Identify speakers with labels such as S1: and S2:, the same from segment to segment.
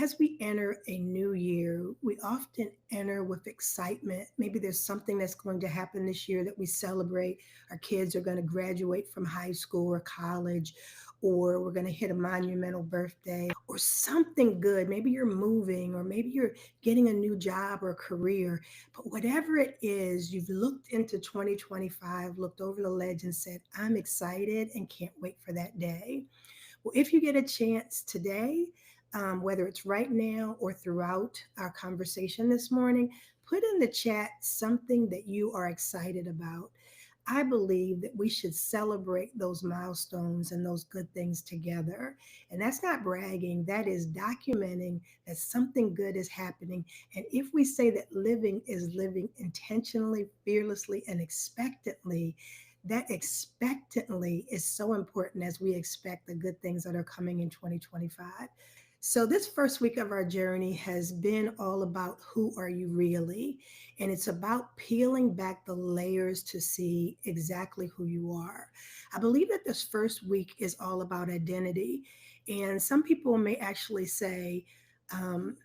S1: as we enter a new year, we often enter with excitement. Maybe there's something that's going to happen this year that we celebrate. Our kids are going to graduate from high school or college, or we're going to hit a monumental birthday or something good. Maybe you're moving, or maybe you're getting a new job or career. But whatever it is, you've looked into 2025, looked over the ledge and said, I'm excited and can't wait for that day. Well, if you get a chance today, whether it's right now or throughout our conversation this morning, put in the chat something that you are excited about. I believe that we should celebrate those milestones and those good things together. And that's not bragging, that is documenting that something good is happening. And if we say that living is living intentionally, fearlessly, and expectantly, that expectantly is so important as we expect the good things that are coming in 2025. So, this first week of our journey has been all about who are you really? And it's about peeling back the layers to see exactly who you are. I believe that this first week is all about identity. And some people may actually say, um,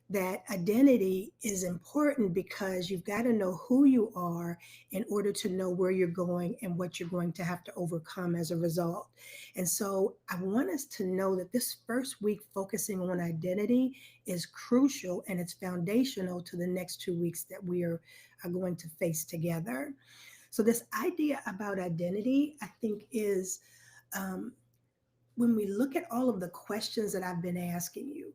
S1: that identity is important because you've got to know who you are in order to know where you're going and what you're going to have to overcome as a result. And so I want us to know that this first week focusing on identity is crucial and it's foundational to the next 2 weeks that are going to face together. So, this idea about identity, I think, is um, when we look at all of the questions that I've been asking you,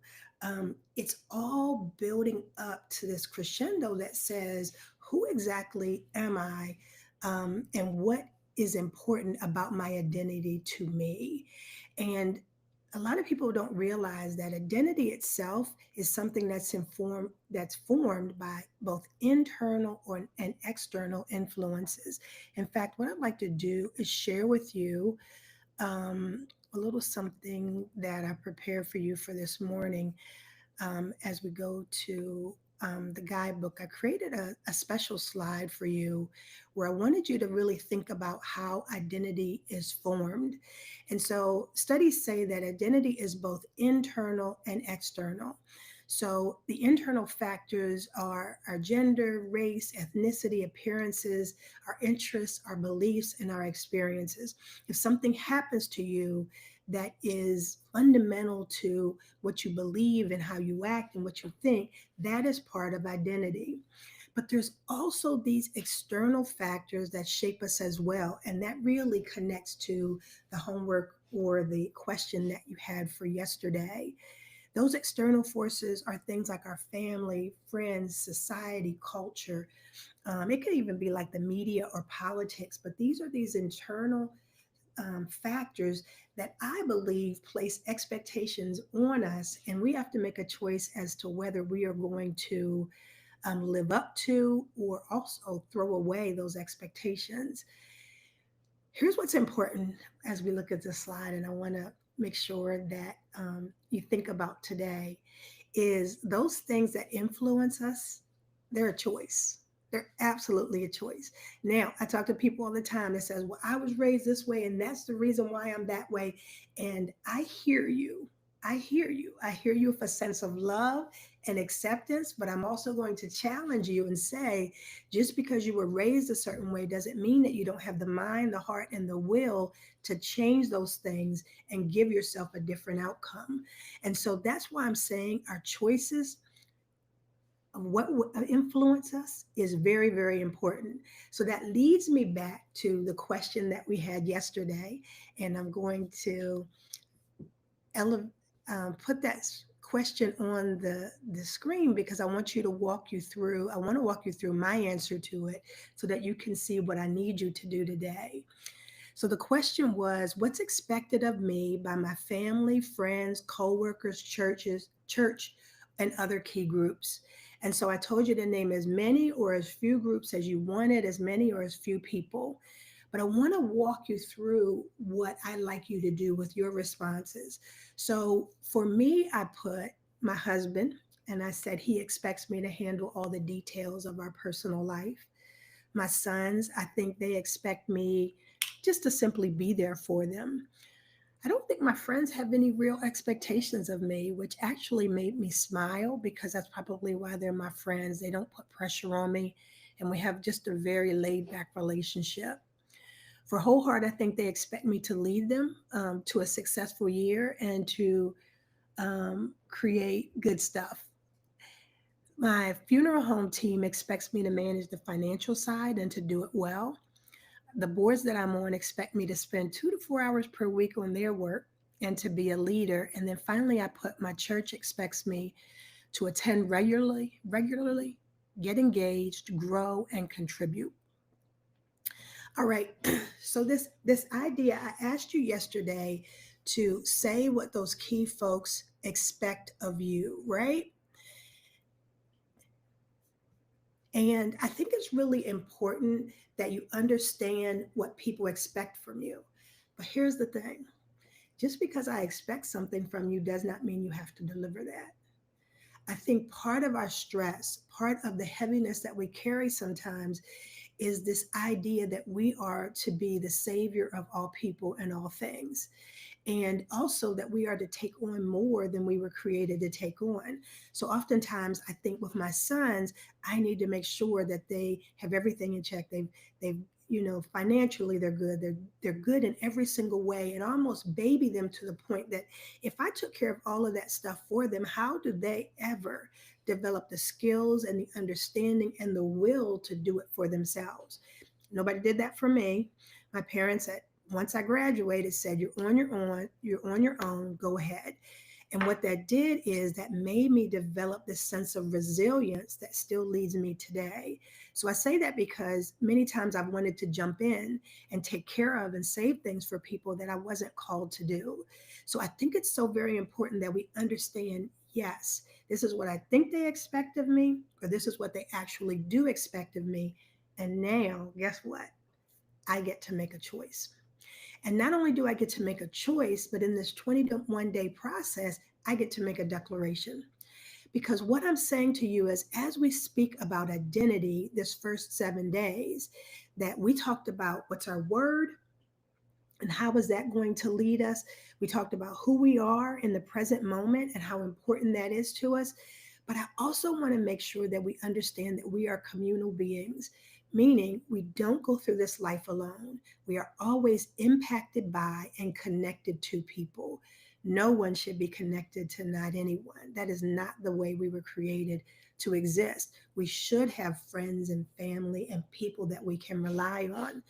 S1: it's all building up to this crescendo that says, who exactly am I? And what is important about my identity to me? And a lot of people don't realize that identity itself is something that's formed by both internal and external influences. In fact, what I'd like to do is share with you a little something that I prepared for you for this morning. As we go to the guidebook, I created a special slide for you where I wanted you to really think about how identity is formed. And so studies say that identity is both internal and external. So the internal factors are our gender, race, ethnicity, appearances, our interests, our beliefs, and our experiences. If something happens to you that is fundamental to what you believe and how you act and what you think, that is part of identity. But there's also these external factors that shape us as well. And that really connects to the homework or the question that you had for yesterday. Those external forces are things like our family, friends, society, culture. It could even be like the media or politics, but these are these internal factors that I believe place expectations on us, and we have to make a choice as to whether we are going to live up to or also throw away those expectations. Here's what's important as we look at this slide, and I want to make sure that you think about today is those things that influence us, they're a choice. They're absolutely a choice. Now, I talk to people all the time that says, well, I was raised this way and that's the reason why I'm that way. And I hear you. I hear you. I hear you with a sense of love and acceptance, but I'm also going to challenge you and say, just because you were raised a certain way doesn't mean that you don't have the mind, the heart, and the will to change those things and give yourself a different outcome. And so that's why I'm saying our choices of what would influence us is very, very important. So that leads me back to the question that we had yesterday. And I'm going to put that question on the screen because I want to walk you through my answer to it so that you can see what I need you to do today. So the question was, what's expected of me by my family, friends, coworkers, church, and other key groups? And so I told you to name as many or as few groups as you wanted, as many or as few people. But I want to walk you through what I like you to do with your responses. So for me, I put my husband, and I said he expects me to handle all the details of our personal life. My sons, I think they expect me just to simply be there for them. I don't think my friends have any real expectations of me, which actually made me smile because that's probably why they're my friends. They don't put pressure on me, and we have just a very laid back relationship. For Wholeheart, I think they expect me to lead them to a successful year and to create good stuff. My funeral home team expects me to manage the financial side and to do it well. The boards that I'm on expect me to spend 2 to 4 hours per week on their work and to be a leader. And then finally, I put my church expects me to attend regularly, get engaged, grow, and contribute. All right. So this idea, I asked you yesterday to say what those key folks expect of you, right? And I think it's really important that you understand what people expect from you. But here's the thing, just because I expect something from you does not mean you have to deliver that. I think part of our stress, part of the heaviness that we carry sometimes is this idea that we are to be the savior of all people and all things, and also that we are to take on more than we were created to take on. So oftentimes I think with my sons, I need to make sure that they have everything in check. They've financially they're good. They're good in every single way, and almost baby them to the point that if I took care of all of that stuff for them, how do they ever develop the skills and the understanding and the will to do it for themselves? Nobody did that for me. My parents, at once I graduated, said, you're on your own, go ahead. And what that did is that made me develop this sense of resilience that still leads me today. So I say that because many times I've wanted to jump in and take care of and save things for people that I wasn't called to do. So I think it's so very important that we understand, yes, this is what I think they expect of me, or this is what they actually do expect of me. And now, guess what? I get to make a choice. And not only do I get to make a choice, but in this 21-day process, I get to make a declaration. Because what I'm saying to you is, as we speak about identity this first 7 days, that we talked about what's our word and how is that going to lead us. We talked about who we are in the present moment and how important that is to us. But I also want to make sure that we understand that we are communal beings, meaning we don't go through this life alone. We are always impacted by and connected to people. No one should be connected to not anyone. That is not the way we were created to exist. We should have friends and family and people that we can rely on.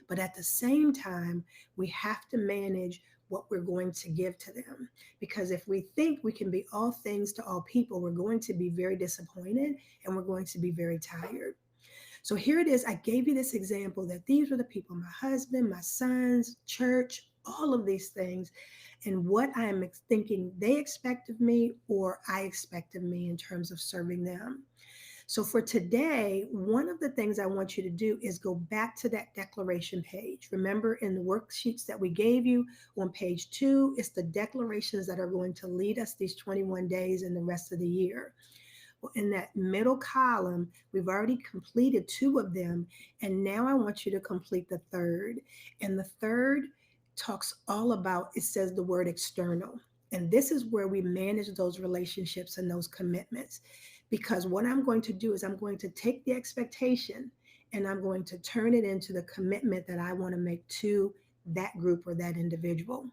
S1: But at the same time, we have to manage what we're going to give to them. Because if we think we can be all things to all people, we're going to be very disappointed and we're going to be very tired. So here it is. I gave you this example that these were the people, my husband, my sons, church, all of these things, and what I am thinking they expect of me or I expect of me in terms of serving them. So for today, one of the things I want you to do is go back to that declaration page. Remember in the worksheets that we gave you on page 2, it's the declarations that are going to lead us these 21 days and the rest of the year. Well, in that middle column, we've already completed 2 of them, and now I want you to complete the third. And the third talks all about, it says the word external. And this is where we manage those relationships and those commitments. Because what I'm going to do is I'm going to take the expectation and I'm going to turn it into the commitment that I want to make to that group or that individual.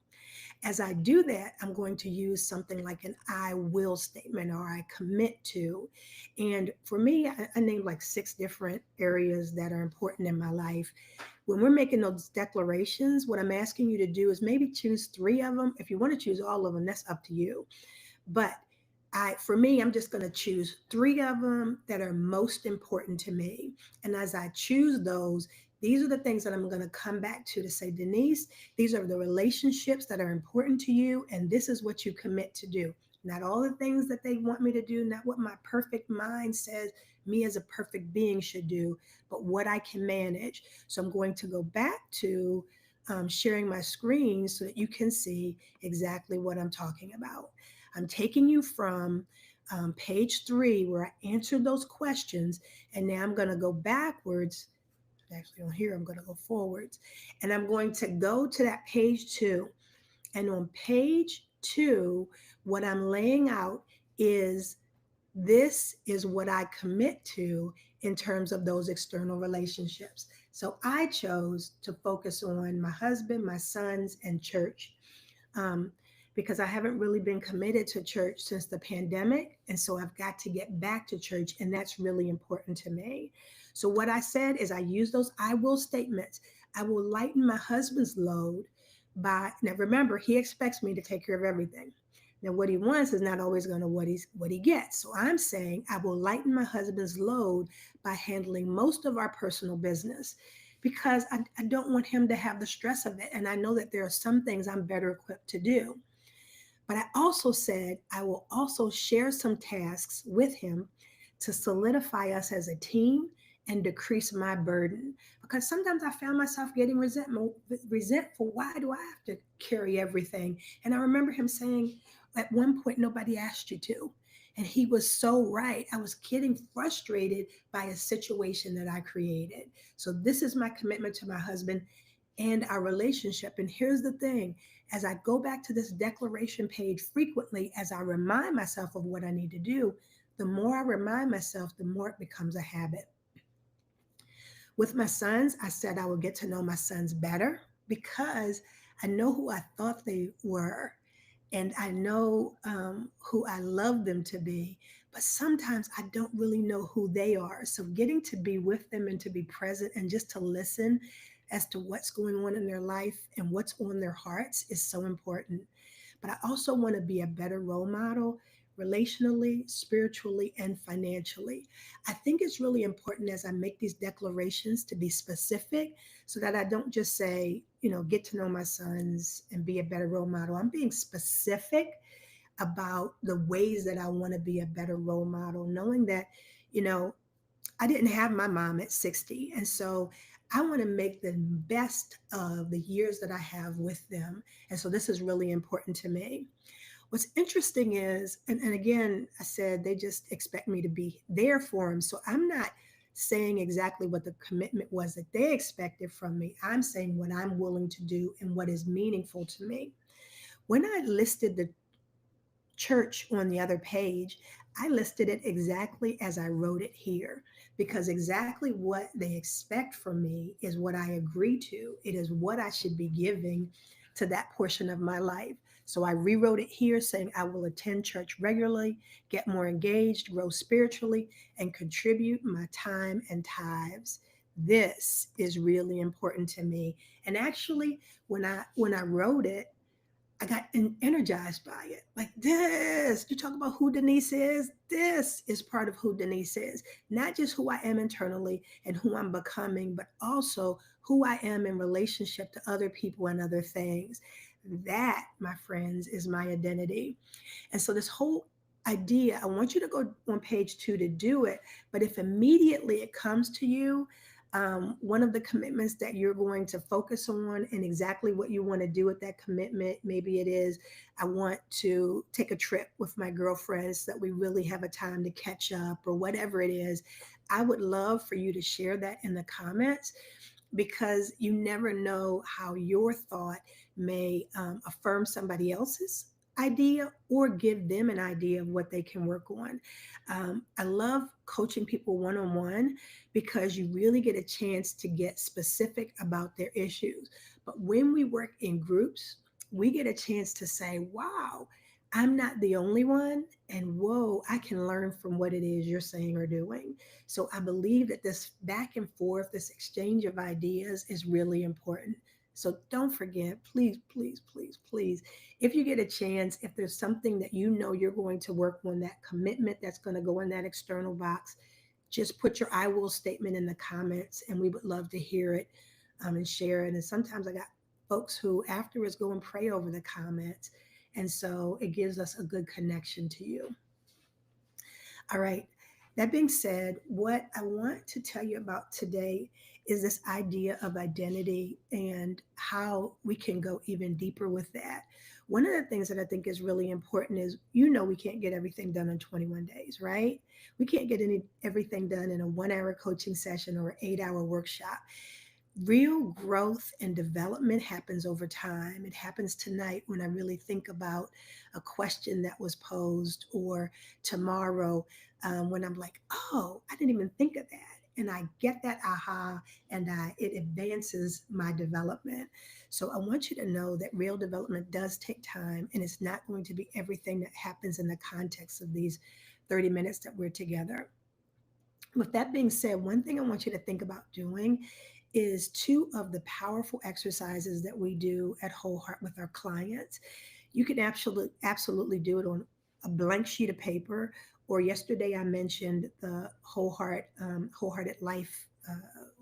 S1: As I do that, I'm going to use something like an I will statement or I commit to. And for me, I named like 6 different areas that are important in my life. When we're making those declarations, what I'm asking you to do is maybe choose 3 of them. If you want to choose all of them, that's up to you. But for me, I'm just going to choose 3 of them that are most important to me. And as I choose those, these are the things that I'm going to come back to say, Denise, these are the relationships that are important to you, and this is what you commit to do. Not all the things that they want me to do, not what my perfect mind says me as a perfect being should do, but what I can manage. So I'm going to go back to sharing my screen so that you can see exactly what I'm talking about. I'm taking you from page 3 where I answered those questions, and now I'm going to go backwards. Actually, on here, I'm going to go forwards, and I'm going to go to that page 2. And on page 2, what I'm laying out is this is what I commit to in terms of those external relationships. So I chose to focus on my husband, my sons, and church, um, because I haven't really been committed to church since the pandemic. And so I've got to get back to church, and that's really important to me. So, what I said is, I use those I will statements. I will lighten my husband's load by, now remember, he expects me to take care of everything. Now, what he wants is not always going to what he gets. So I'm saying I will lighten my husband's load by handling most of our personal business, because I don't want him to have the stress of it. And I know that there are some things I'm better equipped to do. But I also said I will also share some tasks with him to solidify us as a team and decrease my burden. Because sometimes I found myself getting resentful. Why do I have to carry everything? And I remember him saying at one point, nobody asked you to. And he was so right. I was getting frustrated by a situation that I created. So, this is my commitment to my husband and our relationship. And here's the thing, as I go back to this declaration page frequently, as I remind myself of what I need to do, the more I remind myself, the more it becomes a habit. With my sons, I said I would get to know my sons better, because I know who I thought they were, and I know who I love them to be, but sometimes I don't really know who they are. So getting to be with them and to be present and just to listen as to what's going on in their life and what's on their hearts is so important. But I also want to be a better role model relationally, spiritually, and financially. I think it's really important as I make these declarations to be specific, so that I don't just say, get to know my sons and be a better role model. I'm being specific about the ways that I want to be a better role model, knowing that, you know, I didn't have my mom at 60. And so I want to make the best of the years that I have with them. And so this is really important to me. What's interesting is, and again, I said they just expect me to be there for them. So I'm not saying exactly what the commitment was that they expected from me. I'm saying what I'm willing to do and what is meaningful to me. When I listed the church on the other page, I listed it exactly as I wrote it here, because exactly what they expect from me is what I agree to. It is what I should be giving to that portion of my life. So I rewrote it here saying I will attend church regularly, get more engaged, grow spiritually, and contribute my time and tithes. This is really important to me. And actually, when I wrote it, I got energized by it. Like, this, you talk about who Denise is. This is part of who Denise is. Not just who I am internally and who I'm becoming, but also who I am in relationship to other people and other things. That, my friends, is my identity. And so this whole idea, I want you to go on page 2 to do it. But if immediately it comes to you, one of the commitments that you're going to focus on and exactly what you want to do with that commitment, maybe it is, I want to take a trip with my girlfriends so that we really have a time to catch up, or whatever it is. I would love for you to share that in the comments, because you never know how your thought may affirm somebody else's idea or give them an idea of what they can work on. I love coaching people one on one, because you really get a chance to get specific about their issues. But when we work in groups, we get a chance to say, wow, I'm not the only one. And whoa, I can learn from what it is you're saying or doing. So I believe that this back and forth, this exchange of ideas is really important. So don't forget, please, please, please, please, if you get a chance, if there's something that you know you're going to work on, that commitment that's going to go in that external box, just put your I will statement in the comments, and we would love to hear it and share it. And sometimes I got folks who afterwards go and pray over the comments. And so it gives us a good connection to you. All right. That being said, what I want to tell you about today is this idea of identity and how we can go even deeper with that. One of the things that I think is really important is, we can't get everything done in 21 days, right? We can't get everything done in a 1 hour coaching session or an 8 hour workshop. Real growth and development happens over time. It happens tonight when I really think about a question that was posed, or tomorrow when I'm like, oh, I didn't even think of that. And I get that aha, and it advances my development. So I want you to know that real development does take time, and it's not going to be everything that happens in the context of these 30 minutes that we're together. With that being said, one thing I want you to think about doing is two of the powerful exercises that we do at Whole Heart with our clients. You can absolutely do it on a blank sheet of paper, or yesterday I mentioned the Wholehearted Life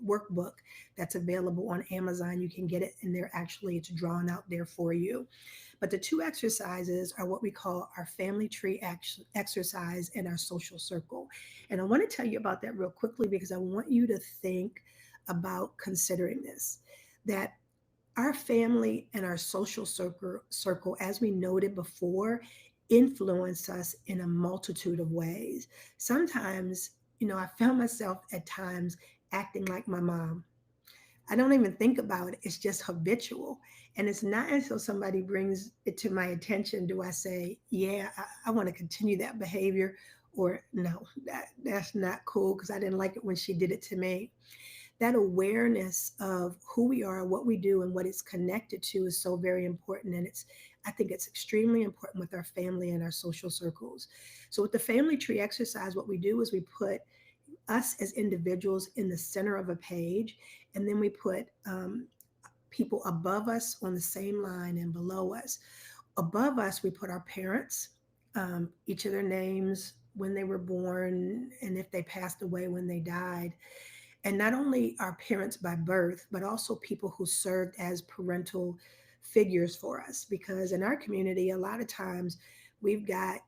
S1: workbook that's available on Amazon. You can get it in there. Actually, it's drawn out there for you. But the two exercises are what we call our family tree exercise and our social circle. And I want to tell you about that real quickly because I want you to think about considering this, that our family and our social circle, as we noted before, influence us in a multitude of ways. Sometimes, I found myself at times acting like my mom. I don't even think about it. It's just habitual. And it's not until somebody brings it to my attention do I say, yeah, I want to continue that behavior, or no, that's not cool because I didn't like it when she did it to me. That awareness of who we are, what we do, and what it's connected to is so very important. And I think it's extremely important with our family and our social circles. So with the family tree exercise, what we do is we put us as individuals in the center of a page, and then we put people above us on the same line and below us. Above us, we put our parents, each of their names, when they were born, and if they passed away, when they died. And not only our parents by birth, but also people who served as parental figures for us. Because in our community, a lot of times we've got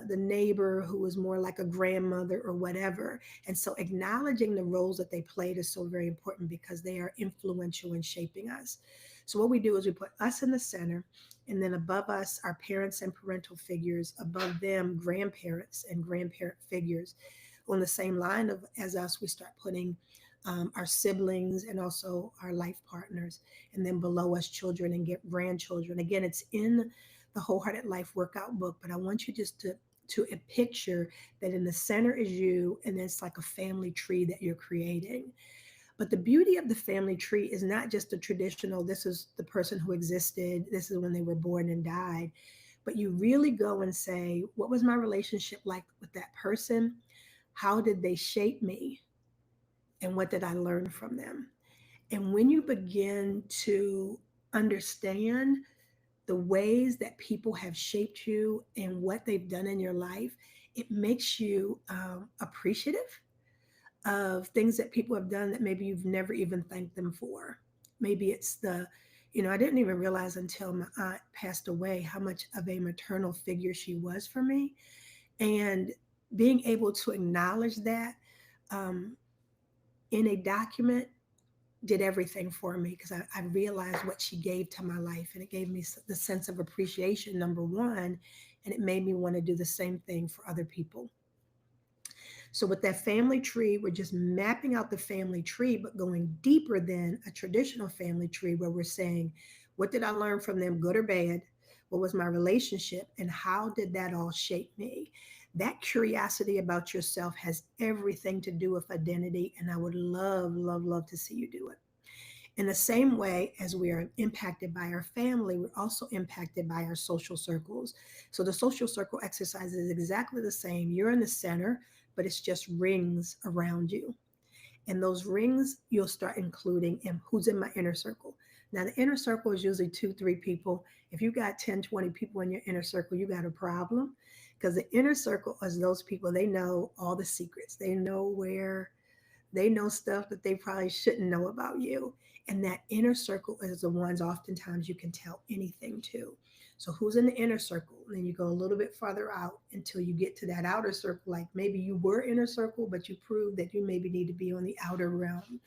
S1: the neighbor who was more like a grandmother or whatever. And so acknowledging the roles that they played is so very important because they are influential in shaping us. So what we do is we put us in the center, and then above us, our parents and parental figures, above them, grandparents and grandparent figures. On the same line of as us, we start putting our siblings and also our life partners, and then below us, children and get grandchildren. Again, it's in the Wholehearted Life workout book, but I want you just to picture that in the center is you, and it's like a family tree that you're creating. But the beauty of the family tree is not just the traditional, this is the person who existed, this is when they were born and died, but you really go and say, what was my relationship like with that person? How did they shape me? And what did I learn from them? And when you begin to understand the ways that people have shaped you and what they've done in your life, it makes you appreciative of things that people have done that maybe you've never even thanked them for. Maybe it's I didn't even realize until my aunt passed away how much of a maternal figure she was for me. And being able to acknowledge that um, in a document did everything for me because I realized what she gave to my life, and it gave me the sense of appreciation, number one, and it made me want to do the same thing for other people. So with that family tree, we're just mapping out the family tree, but going deeper than a traditional family tree where we're saying, what did I learn from them, good or bad? What was my relationship? And how did that all shape me? That curiosity about yourself has everything to do with identity. And I would love, love, love to see you do it. In the same way as we are impacted by our family, we're also impacted by our social circles. So the social circle exercise is exactly the same. You're in the center, but it's just rings around you. And those rings, you'll start including in who's in my inner circle. Now, the inner circle is usually 2, 3 people. If you got 10, 20 people in your inner circle, you got a problem because the inner circle is those people, they know all the secrets. They know stuff that they probably shouldn't know about you. And that inner circle is the ones oftentimes you can tell anything to. So who's in the inner circle? And then you go a little bit farther out until you get to that outer circle. Like maybe you were inner circle, but you proved that you maybe need to be on the outer realm.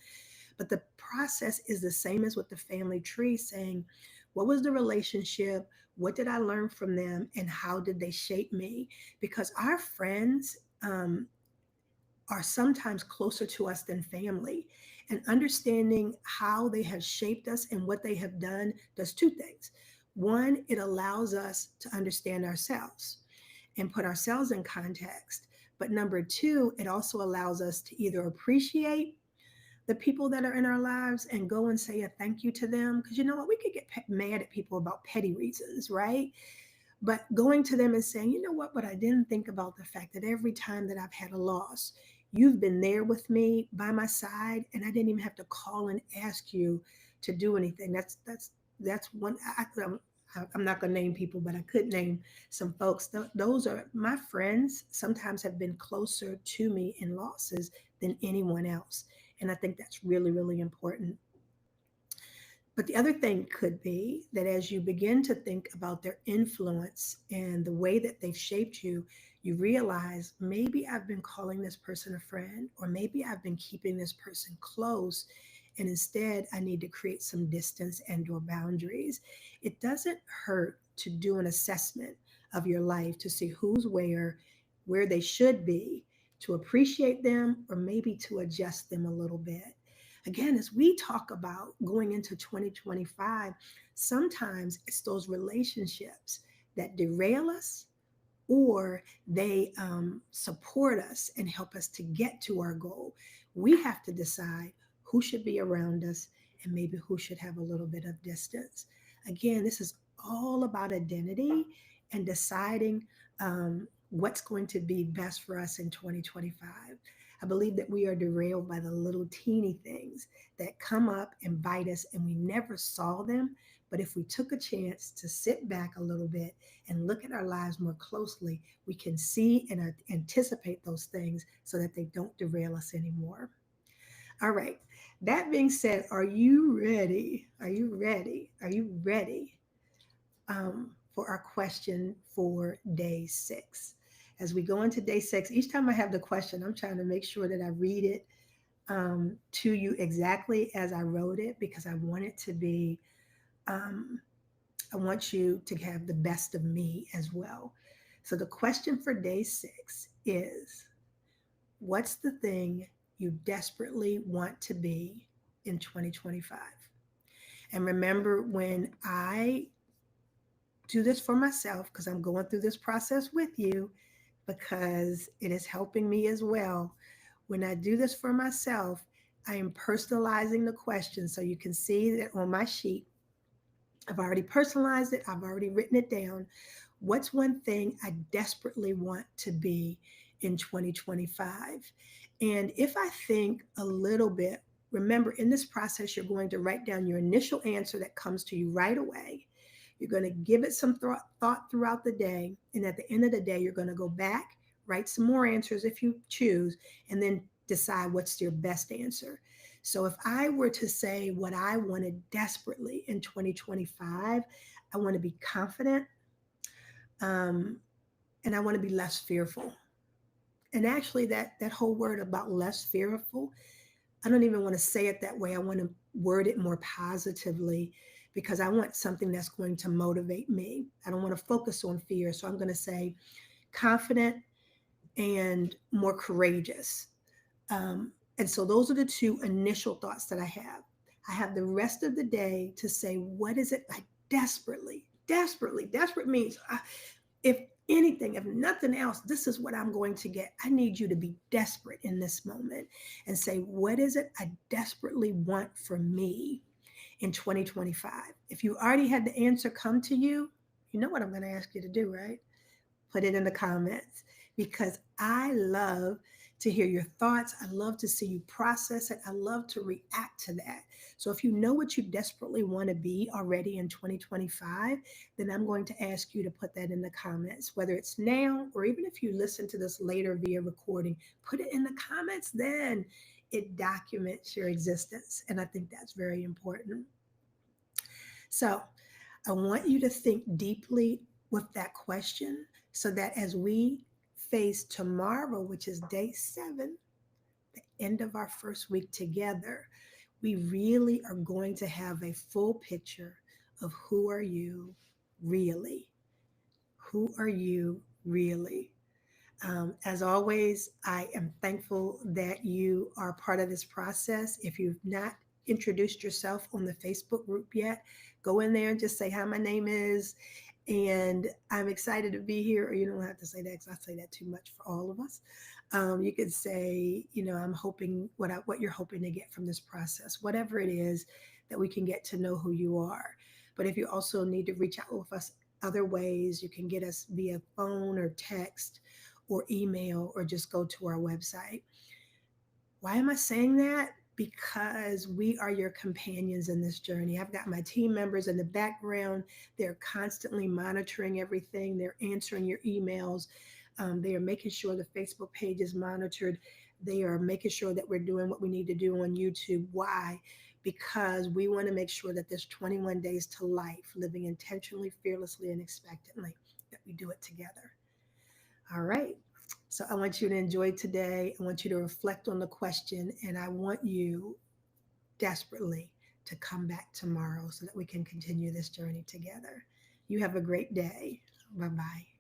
S1: But the process is the same as with the family tree, saying, what was the relationship? What did I learn from them? And how did they shape me? Because our friends, are sometimes closer to us than family. And understanding how they have shaped us and what they have done does two things. One, it allows us to understand ourselves and put ourselves in context. But number two, it also allows us to either appreciate the people that are in our lives and go and say a thank you to them. Because you know what? We could get mad at people about petty reasons, right? But going to them and saying, you know what, but I didn't think about the fact that every time that I've had a loss, you've been there with me by my side, and I didn't even have to call and ask you to do anything. That's one. I'm not going to name people, but I could name some folks. Those are my friends. Sometimes have been closer to me in losses than anyone else, and I think that's really, really important. But the other thing could be that as you begin to think about their influence and the way that they've shaped you, you realize maybe I've been calling this person a friend, or maybe I've been keeping this person close. And instead, I need to create some distance and or boundaries. It doesn't hurt to do an assessment of your life to see who's where they should be, to appreciate them, or maybe to adjust them a little bit. Again, as we talk about going into 2025, sometimes it's those relationships that derail us, or they support us and help us to get to our goal. We have to decide who should be around us and maybe who should have a little bit of distance. Again, this is all about identity and deciding what's going to be best for us in 2025. I believe that we are derailed by the little teeny things that come up and bite us, and we never saw them. But if we took a chance to sit back a little bit and look at our lives more closely, we can see and anticipate those things so that they don't derail us anymore. All right. That being said, are you ready? Are you ready? Are you ready for our question for day 6? As we go into day 6, each time I have the question, I'm trying to make sure that I read it to you exactly as I wrote it, because I want it to be, um, I want you to have the best of me as well. So the question for day 6 is, what's the thing you desperately want to be in 2025? And remember, when I do this for myself, because I'm going through this process with you, because it is helping me as well. When I do this for myself, I am personalizing the question. So you can see that on my sheet, I've already personalized it, I've already written it down. What's one thing I desperately want to be in 2025? And if I think a little bit, remember, in this process, you're going to write down your initial answer that comes to you right away. You're going to give it some thought throughout the day. And at the end of the day, you're going to go back, write some more answers if you choose, and then decide what's your best answer. So if I were to say what I wanted desperately in 2025, I want to be confident, um, and I want to be less fearful. And actually, that whole word about less fearful, I don't even want to say it that way. I want to word it more positively, because I want something that's going to motivate me. I don't want to focus on fear. So I'm going to say confident and more courageous. And so those are the two initial thoughts that I have. I have the rest of the day to say, what is it I desperate means if anything, if nothing else, this is what I'm going to get. I need you to be desperate in this moment and say, what is it I desperately want for me in 2025? If you already had the answer come to you, you know what I'm going to ask you to do, right? Put it in the comments, because I love to hear your thoughts. I love to see you process it. I love to react to that. So if you know what you desperately want to be already in 2025, then I'm going to ask you to put that in the comments, whether it's now or even if you listen to this later via recording, put it in the comments then. It documents your existence. And I think that's very important. So I want you to think deeply with that question, so that as we face tomorrow, which is day 7, the end of our first week together, we really are going to have a full picture of who are you really? Who are you really? As always, I am thankful that you are part of this process. If you've not introduced yourself on the Facebook group yet, go in there and just say, "Hi, my name is," and I'm excited to be here. Or you don't have to say that because I say that too much for all of us. You could say, I'm hoping what you're hoping to get from this process, whatever it is, that we can get to know who you are. But if you also need to reach out with us other ways, you can get us via phone or text or email or just go to our website. Why am I saying that? Because we are your companions in this journey. I've got my team members in the background. They're constantly monitoring everything, they're answering your emails, they are making sure the Facebook page is monitored. They are making sure that we're doing what we need to do on YouTube. Why? Because we want to make sure that this 21 days to life, living intentionally, fearlessly, and expectantly, that we do it together. All right. So I want you to enjoy today. I want you to reflect on the question, and I want you desperately to come back tomorrow so that we can continue this journey together. You have a great day. Bye bye.